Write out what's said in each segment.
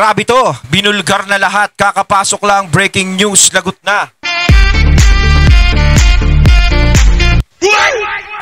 Grabe to, binulgar na lahat, kakapasok lang, breaking news, lagot na.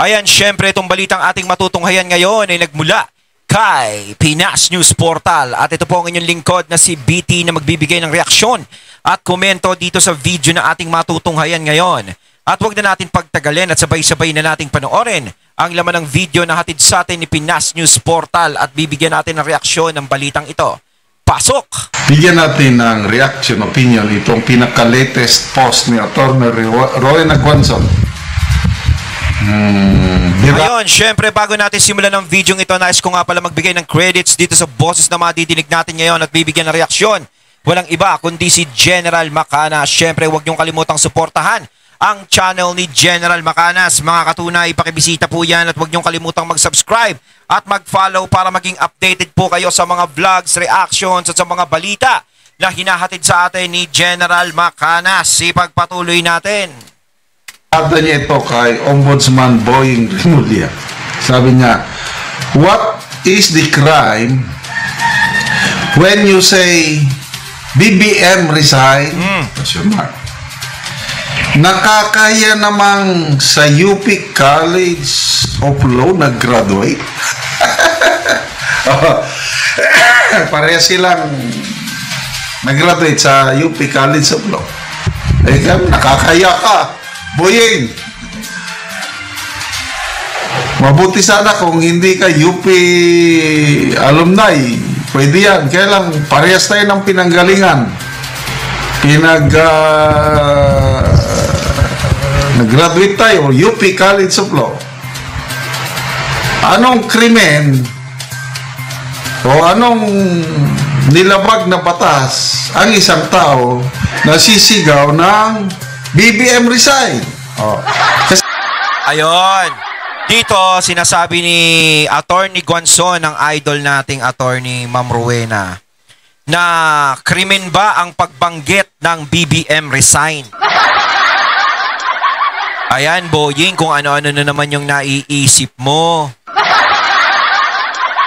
Ayan, syempre itong balitang ating matutunghayan ngayon ay nagmula kay Pinas News Portal. At ito po ang inyong lingkod na si BT na magbibigay ng reaksyon at komento dito sa video na ating matutunghayan ngayon. At huwag na natin pagtagalin at sabay-sabay na nating panoorin ang laman ng video na hatid sa atin ni Pinas News Portal at bibigyan natin ng reaksyon ng balitang ito. Pasok! Bigyan natin ng reaction, opinion itong pinaka-latest post ni Atty. Rowena Guanzon. Ayun, syempre bago natin simulan ng video ito, nais ko nga pala magbigay ng credits dito sa boses na madidinig natin ngayon at bibigyan ng reaksyon. Walang iba kundi si General Macanas. Syempre huwag niyong kalimutang suportahan ang channel ni General Macanas. Mga katunay, pakibisita po yan at huwag niyong kalimutang mag-subscribe at mag-follow para maging updated po kayo sa mga vlogs, reactions at sa mga balita na hinahatid sa atin ni General Macanas. Ipagpatuloy natin. Ada niya ito kay Ombudsman Boying Rimulya. Sabi niya, what is the crime when you say BBM resign? Nakakaya namang sa UP College of Law nag-graduate. Pareha silang nag-graduate sa UP College of Law. Eh, nakakaya ka, Boying. Mabuti sana kung hindi ka UP alumni. Pwede yan. Kaya lang, parehas tayo ng pinanggalingan. Nag-graduate tayo, UP College of Law. Anong krimen o anong nilabag na batas ang isang tao na sisigaw ng BBM resign? Ayun. Dito, sinasabi ni Atty. Guanzon, ang idol nating Atty. Ma'am Rowena, na krimen ba ang pagbanggit ng BBM resign? Ayan, Boying, kung ano-ano na naman yung naiisip mo.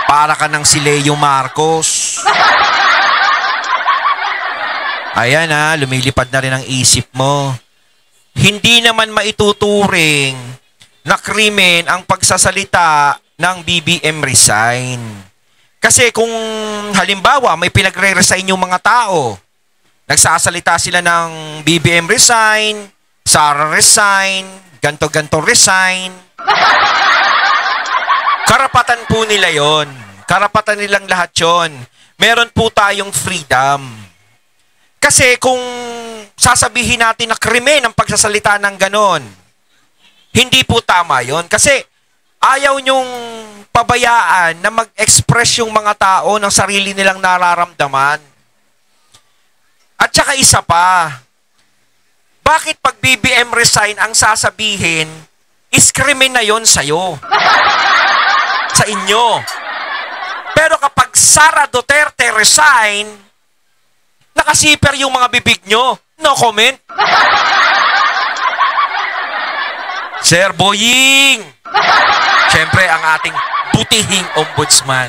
Para ka ng si Leo Marcos. Ayan ha, lumilipad na rin ang isip mo. Hindi naman maituturing na krimen ang pagsasalita ng BBM resign. Kasi kung halimbawa may pinagre-resign yung mga tao, nagsasalita sila ng BBM resign, Sara resign, ganto-ganto resign, karapatan po nila yon. Karapatan nilang lahat yon. Meron po tayong freedom. Kasi kung sasabihin natin na krimen ang pagsasalita ng ganon, hindi po tama yon. Kasi ayaw nyong pabayaan na mag-express yung mga tao ng sarili nilang nararamdaman. At saka isa pa, bakit pag BBM resign ang sasabihin, is krimen na yon sa'yo? Sa inyo. Pero kapag Sara Duterte resign, nakasiper yung mga bibig nyo. No comment. Sir Boying. Siyempre, ang ating butihing ombudsman.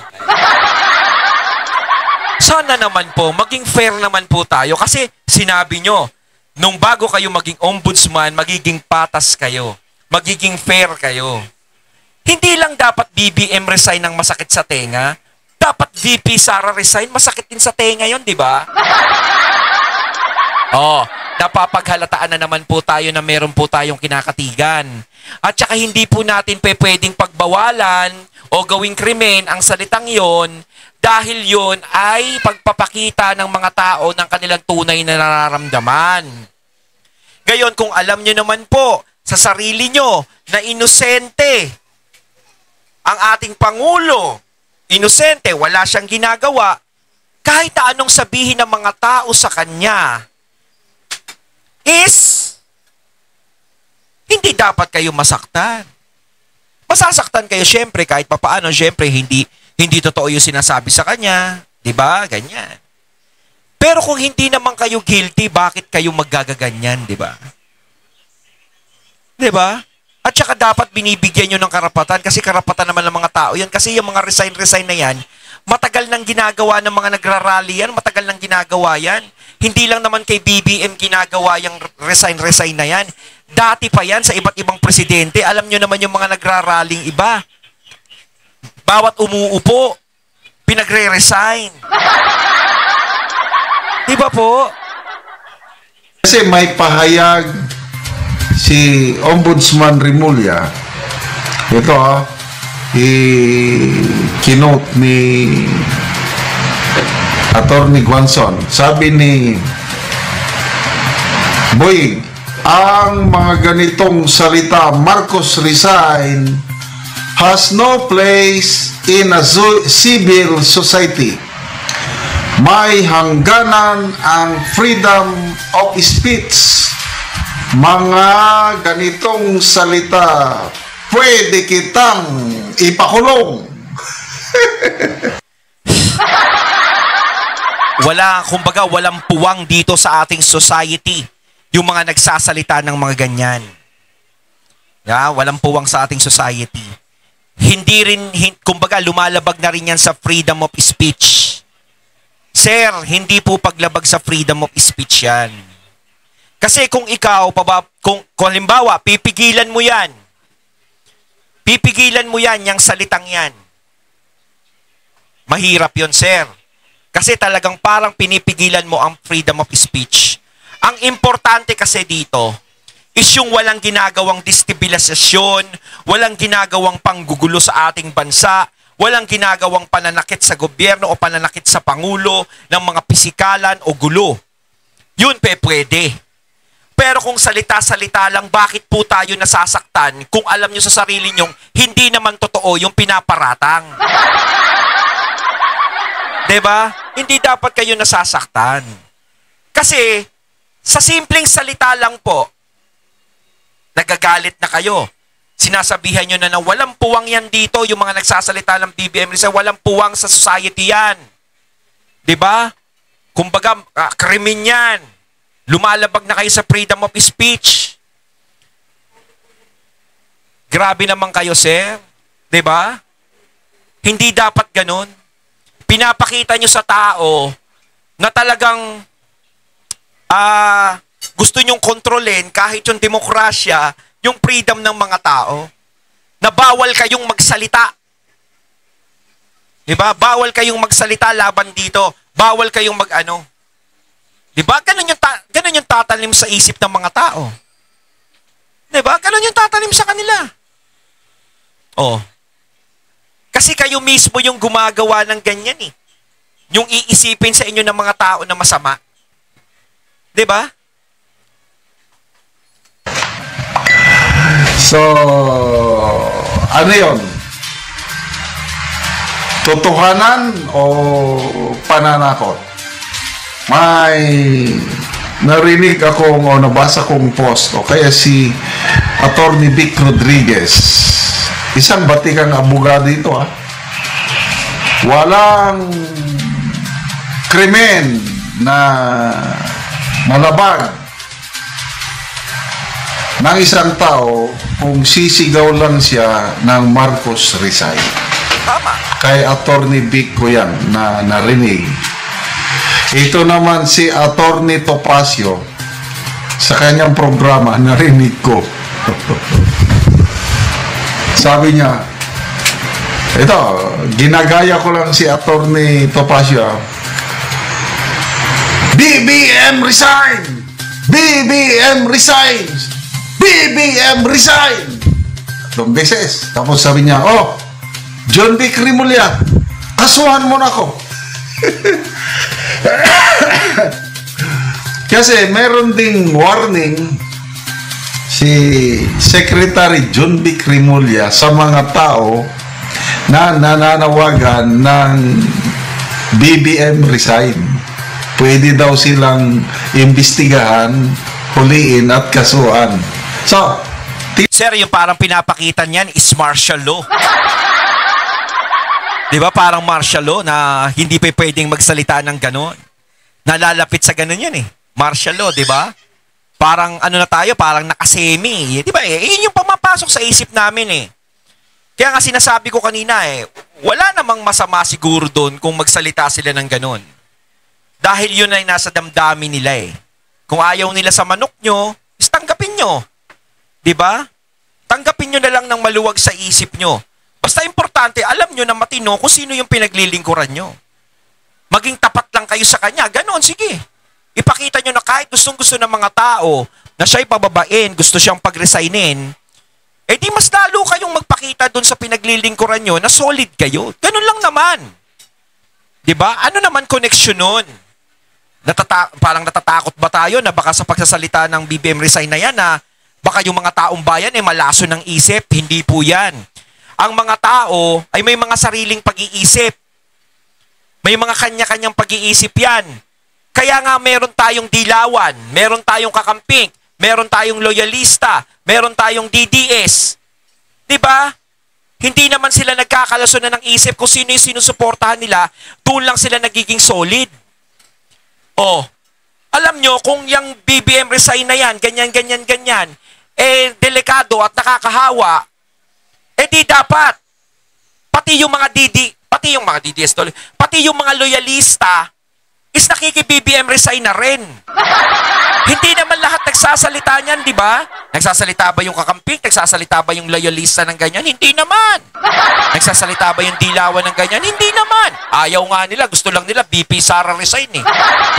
Sana naman po, maging fair naman po tayo. Kasi sinabi nyo, nung bago kayo maging ombudsman, magiging patas kayo. Magiging fair kayo. Hindi lang dapat BBM resign ang masakit sa tenga. Dapat VP Sara resign, masakit din sa tenga yon, di ba? Napapaghalataan na naman po tayo na meron po tayong kinakatigan. At saka hindi po natin pwedeng pagbawalan o gawing krimen ang salitang yon dahil yon ay pagpapakita ng mga tao ng kanilang tunay na nararamdaman. Gayon, kung alam nyo naman po sa sarili nyo na inosente ang ating Pangulo, inosente, wala siyang ginagawa, kahit anong sabihin ng mga tao sa kanya, is hindi dapat kayo masaktan. Masasaktan kayo syempre kahit papaano, syempre hindi totoo yung sinasabi sa kanya, 'di ba? Ganyan. Pero kung hindi naman kayo guilty, bakit kayo magagaganyan, 'di ba? 'Di ba? At saka dapat binibigyan nyo ng karapatan kasi karapatan naman ng mga tao yan. Kasi yung mga resign na yan, Matagal nang ginagawa ng mga nagrarally yan, matagal nang ginagawa yan. Hindi lang naman kay BBM ginagawa yung resign na yan. Dati pa yan sa iba't ibang presidente. Alam nyo naman yung mga nagraraling iba. Bawat umuupo, pinagre-resign. Di ba po? Kasi may pahayag si Ombudsman Rimulya. Ito kinote ni Attorney Guanzon. Sabi ni Boy, ang mga ganitong salita, Marcos resign, has no place in a civil society. May hangganan ang freedom of speech. Mga ganitong salita, pwede kitang ipakulong. Kumbaga, walang puwang dito sa ating society. Yung mga nagsasalita ng mga ganyan. Walang puwang sa ating society. Kumbaga, lumalabag na rin yan sa freedom of speech. Sir, hindi po paglabag sa freedom of speech yan. Kasi kung ikaw, kung halimbawa, pipigilan mo yan, yung salitang yan. Mahirap yon, sir. Kasi talagang parang pinipigilan mo ang freedom of speech. Ang importante kasi dito is yung walang ginagawang destabilisasyon, walang ginagawang panggugulo sa ating bansa, walang ginagawang pananakit sa gobyerno o pananakit sa Pangulo ng mga pisikalan o gulo. Yun pwede. Pero kung salita-salita lang, bakit po tayo nasasaktan kung alam nyo sa sarili nyong hindi naman totoo yung pinaparatang? Diba? Hindi dapat kayo nasasaktan. Kasi, sa simpleng salita lang po, nagagalit na kayo. Sinasabihan nyo na walang puwang yan dito, yung mga nagsasalita ng BBM Rizal, walang puwang sa society yan. Diba? Kumbaga, krimen yan. Lumalabag na kayo sa freedom of speech. Grabe naman kayo, sir. Diba? Hindi dapat ganun. Pinapakita nyo sa tao na talagang gusto nyong kontrolin kahit yung demokrasya, yung freedom ng mga tao, na bawal kayong magsalita. Diba? Bawal kayong magsalita laban dito. Bawal kayong mag-ano. Diba? Ganun yung tatanim sa isip ng mga tao. Diba? Ganun yung tatanim sa kanila. Oh. Kasi kayo mismo yung gumagawa ng ganyan eh. Yung iisipin sa inyo ng mga tao na masama. Diba? So, ano yun? Totohanan o pananakot? May narinig akong o nabasa kong post o kaya si Attorney Vic Rodriguez, isang batikang abogado ito walang krimen na malabag ng isang tao kung sisigaw lang siya ng Marcos resign. Tama. Kay Attorney Vic ko yan na narinig. Ito naman si Attorney Topacio sa kanyang programa narinig ko. Sabi niya, ito, ginagaya ko lang si Attorney Topacio. BBM resign! BBM resign! BBM resign! 2 beses. Tapos sabi niya, John B. Rimulya, kasuhan mo na ako. Kasi meron ding warning si Secretary John B. Rimulya sa mga tao na nananawagan ng BBM resign. Pwede daw silang imbestigahan, huliin at kasuhan. So, sir, yung parang pinapakita niyan is martial law. Di ba? Parang martial law na hindi pa pwedeng magsalita ng gano'n. Nalalapit sa gano'n yan eh. Martial law, di ba? Parang ano na tayo, parang nakasemi. Di ba? Yun yung pumapasok sa isip namin eh. Kaya nga sinasabi ko kanina wala namang masama siguro doon kung magsalita sila ng ganun. Dahil yun ay nasa damdamin nila eh. Kung ayaw nila sa manok nyo, is tanggapin nyo. Diba? Tanggapin nyo na lang ng maluwag sa isip nyo. Basta importante, alam nyo na matino kung sino yung pinaglilingkuran nyo. Maging tapat lang kayo sa kanya. Ganon, sige. Ipakita nyo na kahit gustong-gusto ng mga tao na siya'y pababain, gusto siyang pag-resignin, eh di mas lalo kayong magpakita dun sa pinaglilingkuran nyo na solid kayo. Ganon lang naman. Diba? Ano naman connection nun? Parang natatakot ba tayo na baka sa pagsasalita ng BBM resign na yan na baka yung mga taong bayan ay malaso ng isip? Hindi po yan. Ang mga tao ay may mga sariling pag-iisip. May mga kanya-kanyang pag-iisip yan. Kaya nga meron tayong dilawan, meron tayong kakamping, meron tayong loyalista, meron tayong DDS. Diba? Hindi naman sila nagkakalaso na ng isip kung sino yung sinusuportahan nila, doon lang sila nagiging solid. Oh, alam nyo, kung yung BBM resign na yan, ganyan, eh, delikado at nakakahawa, eh di dapat, pati yung mga DDS, pati yung mga loyalista, is nakiki-BBM resign na rin. Hindi naman lahat nagsasalita niyan, di ba? Nagsasalita ba yung kakamping? Nagsasalita ba yung loyalista ng ganyan? Hindi naman. Nagsasalita ba yung dilawan ng ganyan? Hindi naman. Ayaw nga nila, gusto lang nila BP Sara resign eh.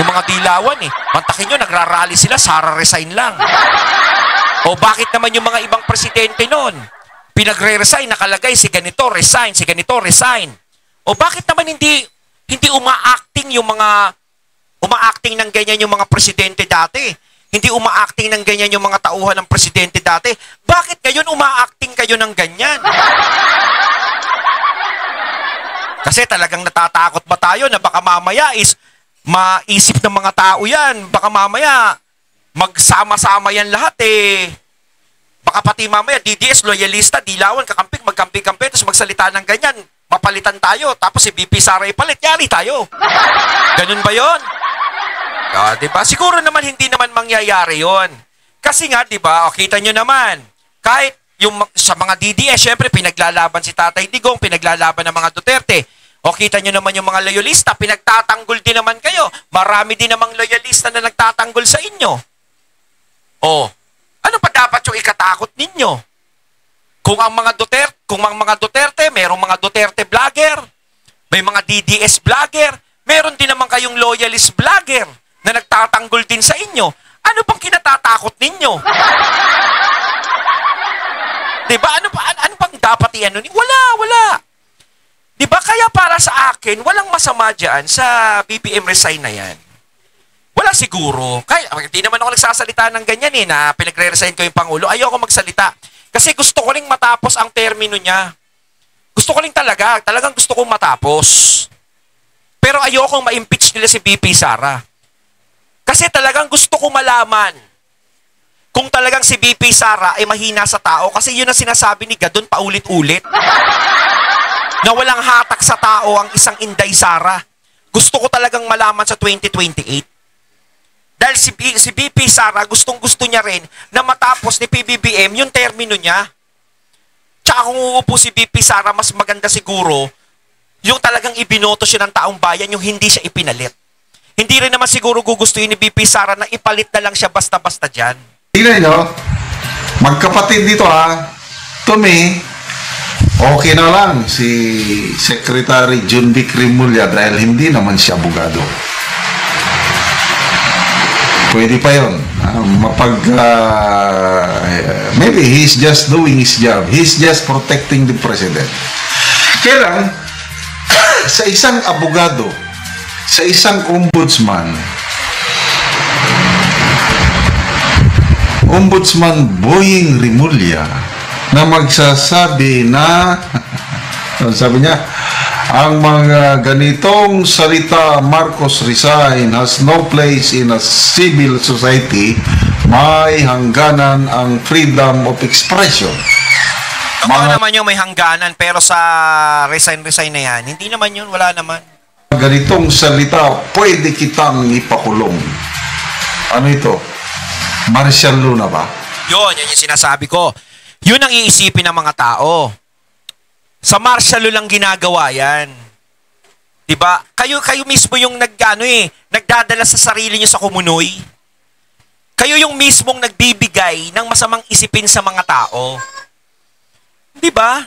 Yung mga dilawan eh. Mantakin nyo, nagrarally sila, Sara resign lang. O bakit naman yung mga ibang presidente nun? Pinagre-resign, nakalagay si ganito, resign, si ganito, resign. O bakit naman hindi uma-acting yung mga uma-acting ng ganyan yung mga presidente dati? Hindi uma-acting ng ganyan yung mga tauhan ng presidente dati? Bakit ngayon uma-acting kayo ng ganyan? Kasi talagang natatakot ba tayo na baka mamaya is maisip ng mga tao yan, baka mamaya magsama-sama yan lahat eh. Baka pati mamaya DDS, loyalista, dilawan, kakamping, magkampi-kampi, tapos magsalita ng ganyan, mapalitan tayo, tapos si BP Sara ipalit, yari tayo. Ganun ba yun? Diba? Siguro naman hindi naman mangyayari yon. Kasi nga, diba, kita nyo naman, kahit yung sa mga DDS, syempre pinaglalaban si Tatay Digong, pinaglalaban ng mga Duterte. O kita nyo naman yung mga loyalista, pinagtatanggol din naman kayo. Marami din namang loyalista na nagtatanggol sa inyo. O, ano pa dapat yung ikatakot ninyo? Kung ang mga Duterte, mayroong mga Duterte vlogger, may mga DDS vlogger, meron din naman kayong loyalist vlogger na nagtatanggol din sa inyo. Ano pang kinatatakot ninyo? Diba? Ano pang dapat i-ano? Wala. Diba? Kaya para sa akin, walang masama dyan sa BBM resign na yan. Wala siguro. Kaya, hindi naman ako nagsasalita ng ganyan eh, na pinagre-resign ko yung Pangulo. Ayoko magsalita. Kasi gusto ko ring matapos ang termino niya. Gusto ko ring talagang gusto kong matapos. Pero ayokong ma-impeach nila si BP Sara. Kasi talagang gusto ko malaman kung talagang si BP Sara ay mahina sa tao. Kasi yun ang sinasabi ni Gadon paulit-ulit. Na walang hatak sa tao ang isang Inday Sara. Gusto ko talagang malaman sa 2028. Dahil si BP Sara, gustong-gusto niya rin na matapos ni PBBM yung termino niya. Tsaka kung uupo si BP Sara, mas maganda siguro yung talagang ibinoto siya ng taong bayan, yung hindi siya ipinalit. Hindi rin naman siguro gugustuhin ni BP Sara na ipalit na lang siya basta-basta dyan. Tingnan nyo, magkapatid dito ha. To me, okay na lang si Secretary John Vic Rimulya dahil hindi naman siya abogado. Pwede pa yun. Maybe he's just doing his job. He's just protecting the president. Kaya lang, sa isang abogado, sa isang Ombudsman Boying Rimulya, na magsasabi na, sabi niya, ang mga ganitong salita, Marcos resign, has no place in a civil society, may hangganan ang freedom of expression. Mga naman yung may hangganan, pero sa resign na yan, hindi naman yun, wala naman. Ganitong salita, pwede kitang ipakulong. Ano ito? Marcial Luna ba? Yun yung sinasabi ko. Yun ang iisipin ng mga tao. Sa martial law lang ginagawa yan. Diba? Kayo mismo yung nagdadala sa sarili nyo sa kumunoy. Kayo yung mismong nagbibigay ng masamang isipin sa mga tao. Diba?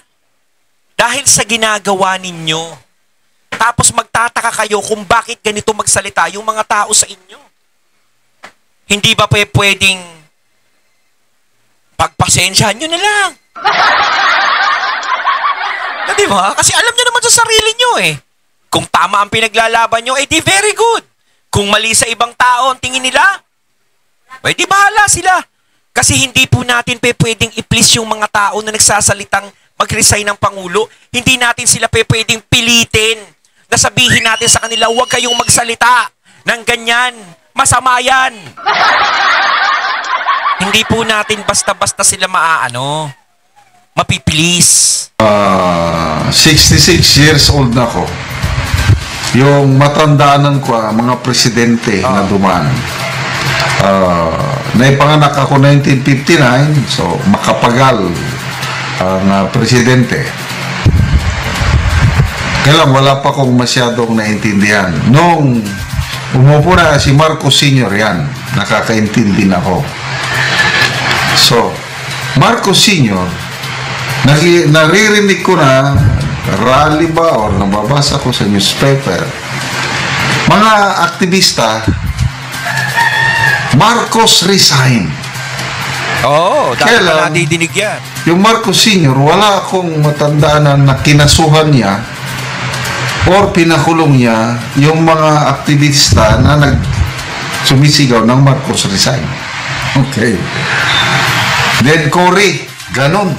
Dahil sa ginagawa ninyo. Tapos magtataka kayo kung bakit ganito magsalita yung mga tao sa inyo. Hindi ba pwedeng pagpasensyahan nyo na lang? Diba? Kasi alam nyo naman sa sarili nyo eh. Kung tama ang pinaglalaban nyo, di very good. Kung mali sa ibang tao ang tingin nila, di bahala sila. Kasi hindi po natin pwedeng i-please yung mga tao na nagsasalitang mag-resign ng Pangulo. Hindi natin sila pwedeng pilitin na sabihin natin sa kanila, huwag kayong magsalita ng ganyan. Masama yan. Hindi po natin basta-basta sila mapipilis. 66 years old na ako. Yung matandaanan ko, mga presidente na dumaan. Naipanganak ako 1959, so makapagal ang presidente. Kaya lang, wala pa akong masyadong naintindihan. Nung umupo na si Marcos Sr. yan, nakakaintindi na ako. So, Marcos Sr., naririnig ko na rally ba or nababasa ko sa newspaper, mga aktivista, Marcos resign. Dahil na nadidinig yan. Yung Marcos Sr., wala akong matandaan na kinasuhan niya or pinakulong niya yung mga aktivista na sumisigaw ng Marcos resign. Okay. Then Cory, ganon.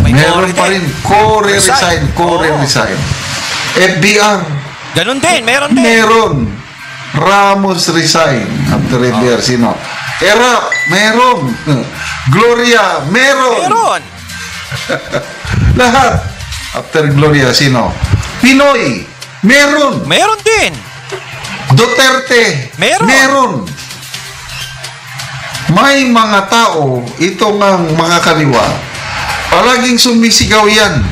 May meron pa rin. Cory resign. Resign. FBR. Ganon din. Meron din. Meron. Ramos resign. After FBR, sino? Erap, meron. Gloria, meron. Lahat. After Gloria, sino? Pinoy, meron. Meron din. Duterte, meron. May mga tao, itong ang mga kaliwa, palaging sumisigaw yan.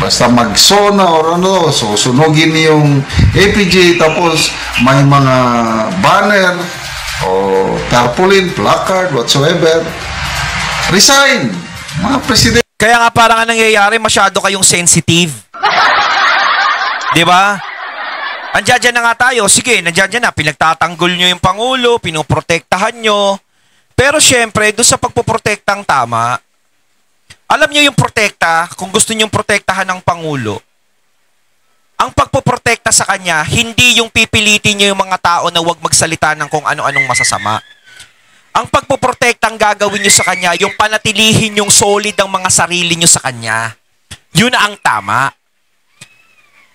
Basta magsona or susunugin yung APJ, tapos may mga banner o tarpaulin, placard, whatsoever. Resign, mga presidente. Kaya nga parang nangyayari, masyado kayong sensitive. Diba? Andiyan na nga tayo. Sige, nandiyan na. Pinagtatanggol nyo yung Pangulo, pinoprotektahan nyo. Pero syempre, doon sa pagpoprotektang tama, alam nyo yung protekta, kung gusto nyo protektahan ng Pangulo, ang pagpoprotekta sa kanya, hindi yung pipilitin nyo yung mga tao na huwag magsalita ng kung ano-anong masasama. Ang pagpoprotekta ang gagawin nyo sa kanya, yung panatilihin yung solid ang mga sarili nyo sa kanya. Yun na ang tama.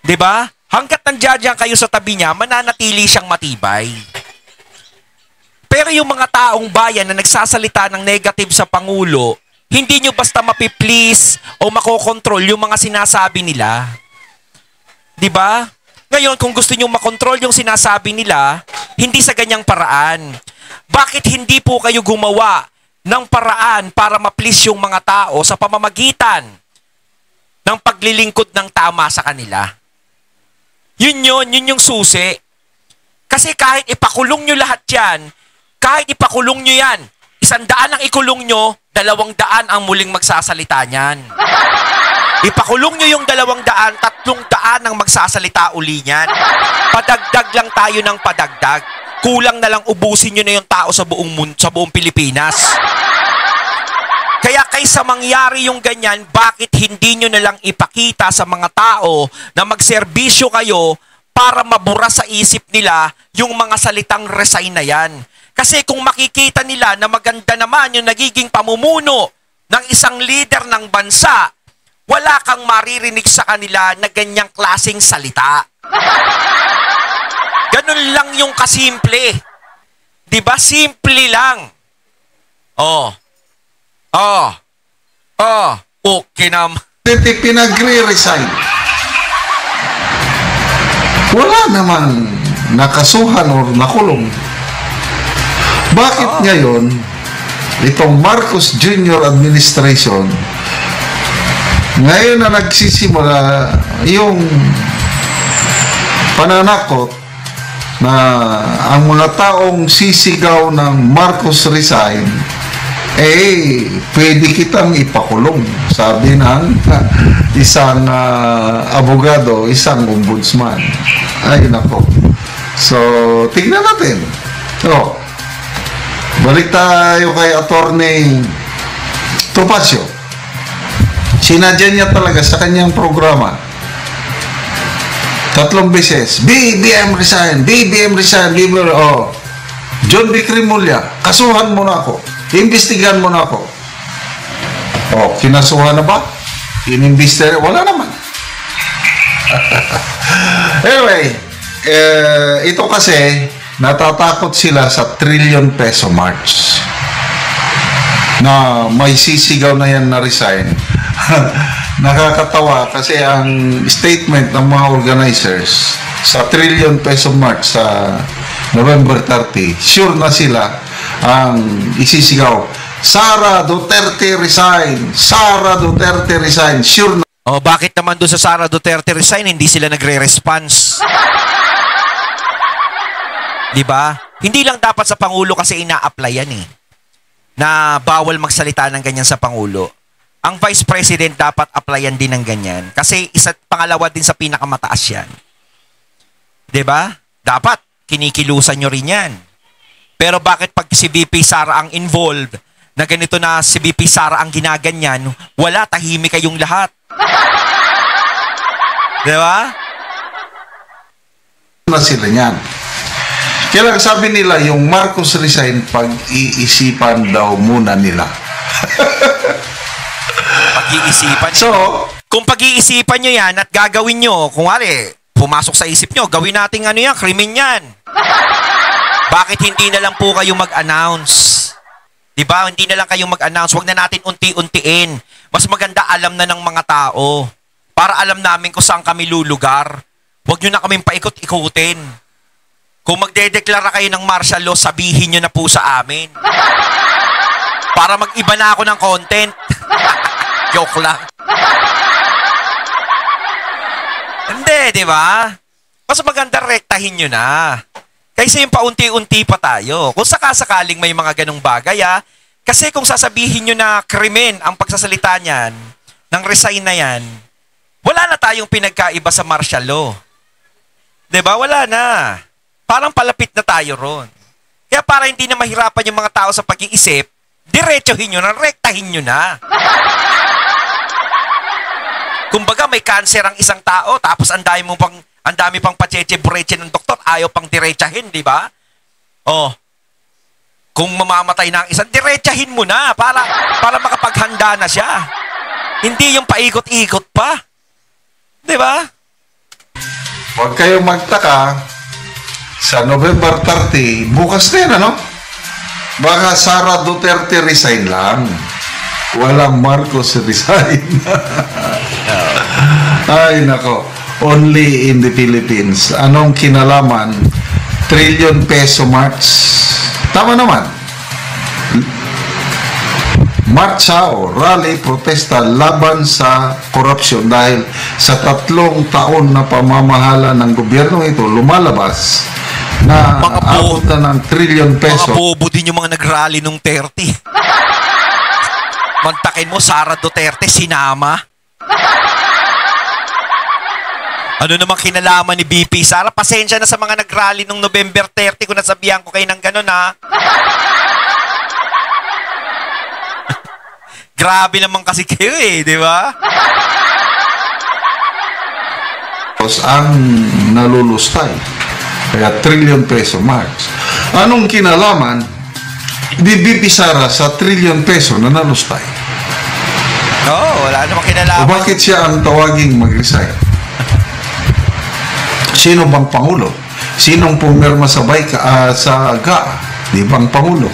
Diba? Hanggat nandiyan kayo sa tabi niya, mananatili siyang matibay. Pero yung mga taong bayan na nagsasalita ng negative sa Pangulo, hindi nyo basta mapiplease o makokontrol yung mga sinasabi nila. Diba? Ngayon, kung gusto nyo makontrol yung sinasabi nila, hindi sa ganyang paraan. Bakit hindi po kayo gumawa ng paraan para ma-please yung mga tao sa pamamagitan ng paglilingkod ng tama sa kanila? Yun yung susi. Kasi kahit ipakulong nyo lahat yan, kahit ipakulong nyo yan, 100 ang ikulong nyo, 200 ang muling magsasalita niyan. Ipakulong nyo yung 200, 300 ang magsasalita uli niyan. Padagdag lang tayo ng padagdag. Kulang na lang ubusin nyo na yung tao sa buong Pilipinas. Kaya kaysa mangyari yung ganyan, bakit hindi nyo na lang ipakita sa mga tao na magserbisyo kayo para mabura sa isip nila yung mga salitang resign na yan? Kasi kung makikita nila na maganda naman yung nagiging pamumuno ng isang leader ng bansa, wala kang maririnig sa kanila na ganyang klaseng salita. Ganun lang yung kasimple. Diba? Simple lang. Okay naman. Pinagre-resign. Wala namang nakasuhan o nakulong. Bakit ngayon, itong Marcos Jr. administration, Ngayon na nagsisimula yung pananakot na ang mga taong sisigaw ng Marcos resign, pwede kitang ipakulong, sabi ng isang abogado, isang ombudsman. Ay, nako. So, tignan natin. So, balik tayo kay Attorney Topacio. Sinadya niya talaga sa kanyang programa. 3 beses. BBM resign, BBM resign, BBM, John B. Cremulya, kasuhan mo na ako. Imbestigahan mo na ako. Kinasuhan na ba? Inimbestigahan? Wala naman. Anyway, ito kasi, natatakot sila sa trillion peso march. Na may sisigaw na yan na resign. Nakakatawa kasi ang statement ng mga organizers sa trillion peso march sa November 30, sure na sila ang isisigaw, Sara Duterte resign, Sara Duterte resign, sure na. Bakit naman doon sa Sara Duterte resign hindi sila nagre-response? Di ba? Hindi lang dapat sa Pangulo kasi ina-apply yan na bawal magsalita ng ganyan sa Pangulo. Ang Vice President dapat applyan din ng ganyan. Kasi pangalawa din sa pinakamataas yan. Diba? Dapat, kinikilusan nyo rin yan. Pero bakit pag si VP Sara ang involved, na ganito na si VP Sara ang ginaganyan, wala, tahimik kayong lahat. Diba? Na sila niyan. Kaya sabi nila, yung Marcos resign, pag-iisipan daw muna nila. Pag-iisipan. So, kung pag-iisipan nyo yan at gagawin nyo, kung wari, pumasok sa isip nyo, gawin natin yan, krimen yan. Bakit hindi na lang po kayo mag-announce? Diba? Hindi na lang kayo mag-announce. Huwag na natin unti-untiin. Mas maganda alam na ng mga tao. Para alam namin kung saan kami lulugar. Huwag nyo na kaming paikot-ikutin. Kung magdedeklara kayo ng martial law, sabihin nyo na po sa amin. Para mag-iba na ako ng content. Joke lang. Hindi, di ba? Mas maganda rektahin nyo na. Kaysa yung paunti-unti pa tayo. Kung sakasakaling may mga ganong bagay, kasi kung sasabihin nyo na krimen ang pagsasalita niyan, ng resign na yan, wala na tayong pinagkaiba sa martial law. Di ba? Wala na. Parang palapit na tayo ron. Kaya para hindi na mahirapan yung mga tao sa pag-iisip, diretsohin nyo na, rektahin nyo na. Kumbaga may cancer ang isang tao, tapos ang dami pang pacheche-bureche ng doktor, ayaw pang diretsahin, di ba? Kung mamamatay na ang isang, diretsahin mo na para makapaghanda na siya. Hindi yung paikot-ikot pa. Di ba? Huwag kayong magtaka, sa November 30, bukas din, Baka Sara Duterte resign lang. Walang Marcos resign. Ay, nako. Only in the Philippines. Anong kinalaman? Trillion peso march. Tama naman. Marcha o rally, protesta laban sa korupsyon dahil sa 3 taon na pamamahala ng gobyerno ito lumalabas na abot na ng trillion peso. Mga bobo din yung mga nag-rally nung 30. Mantakin mo, Sara Duterte, sinama. Ano namang kinalaman ni BP Sara? Pasensya na sa mga nag-rally nung November 30 kung nasabihan ko kayo ng gano'n, Grabe naman kasi kayo di ba? Ang nalulustay. Kaya trillion peso march. Anong kinalaman di BP Sara sa trillion peso na nalustay? Wala namang kinalaman. O bakit siya ang tawaging mag-resign? Sino bang Pangulo? Sinong pumirma sa GA? Di bang Pangulo?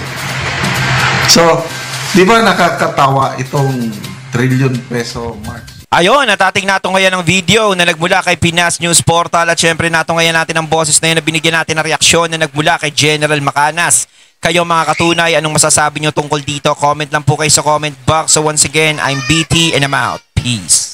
So, di ba nakakatawa itong trillion peso march? Ayun, at ating natunghayan ng video na nagmula kay Pinas News Portal at syempre natunghayan natin ang boses na yun na binigyan natin ng reaksyon na nagmula kay General Macanas. Kayo mga katunay, anong masasabi nyo tungkol dito? Comment lang po kayo sa comment box. So once again, I'm BT and I'm out. Peace.